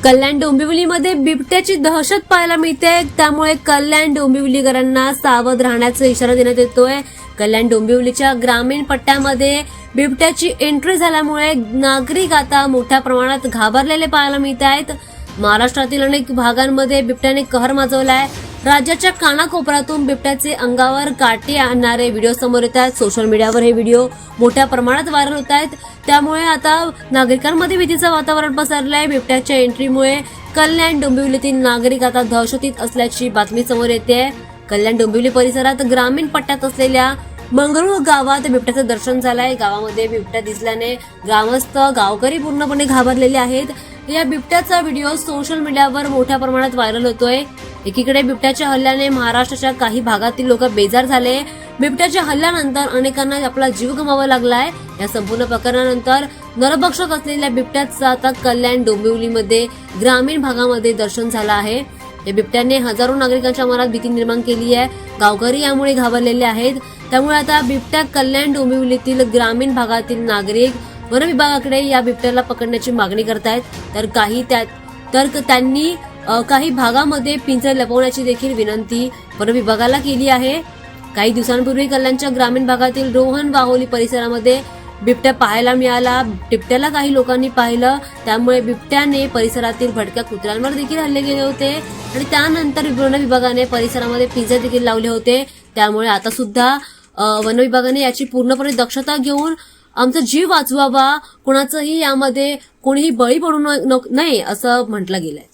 कल्याण डोंबिवलीमध्ये बिबट्याची दहशत पाहायला मिळते, त्यामुळे कल्याण डोंबिवलीकरांना सावध राहण्याचा इशारा देण्यात येतोय। कल्याण डोंबिवलीच्या ग्रामीण पट्ट्यामध्ये बिबट्याची एंट्री झाल्यामुळे नागरिक आता मोठ्या प्रमाणात घाबरलेले पाहायला मिळत आहेत। महाराष्ट्रातील अनेक भागांमध्ये बिबट्याने कहर माजवलाय। राज्याच्या कानाकोपऱ्यातून बिबट्याचे अंगावर काटे आणणारे व्हिडिओ समोर येत आहेत। सोशल मीडियावर हे व्हिडिओ मोठ्या प्रमाणात व्हायरल होत आहेत, त्यामुळे आता नागरिकांमध्ये भीतीचं वातावरण पसरलंय। बिबट्याच्या एंट्रीमुळे कल्याण डोंबिवलीतील नागरिक आता दहशतीत असल्याची बातमी समोर येते। कल्याण डोंबिवली परिसरात ग्रामीण पट्ट्यात असलेल्या मंगरुळ गावात बिबट्याचं दर्शन झालंय। गावामध्ये बिबट्या दिसल्याने ग्रामस्थ गावकरी पूर्णपणे घाबरलेले आहेत। या बिबट्याचा व्हिडिओ सोशल मीडियावर मोठ्या प्रमाणात व्हायरल होतोय। एकीकडे बिबट्याच्या हल्ल्याने महाराष्ट्राच्या काही भागातील लोक बेजार झाले। बिबट्याच्या हल्ल्यानंतर अनेकांना आपला जीव गमवावा लागलाय। या संपूर्ण प्रकरणानंतर नरभक्षक असलेल्या बिबट्याचं आता कल्याण डोंबिवलीमध्ये ग्रामीण भागामध्ये दर्शन झालं आहे। या बिबट्याने हजारो नागरिकांच्या मनात भीती निर्माण केली आहे। गावकरी यामुळे घाबरलेले आहेत, त्यामुळे आता बिबट्या कल्याण डोंबिवलीतील ग्रामीण भागातील नागरिक वन विभागाकडे या बिबट्याला पकडण्याची मागणी करतायत, तर त्यांनी काही भागामध्ये पिंजरे लपवण्याची देखील विनंती वन विभागाला केली आहे। काही दिवसांपूर्वी कल्याणच्या ग्रामीण भागातील रोहन वाहोली परिसरामध्ये बिबट्या पाहायला मिळाला। बिबट्याला काही लोकांनी पाहिलं, त्यामुळे बिबट्याने परिसरातील भटक्या कुत्र्यांवर देखील हल्ले केले होते आणि त्यानंतर वन विभागाने परिसरामध्ये पिंजरे देखील लावले होते। त्यामुळे आता सुद्धा वन विभागाने याची पूर्णपणे दक्षता घेऊन आमचा जीव वाचवावा, कोणाचाही यामध्ये कोणीही बळी पडू नये असं म्हटलं गेलंय।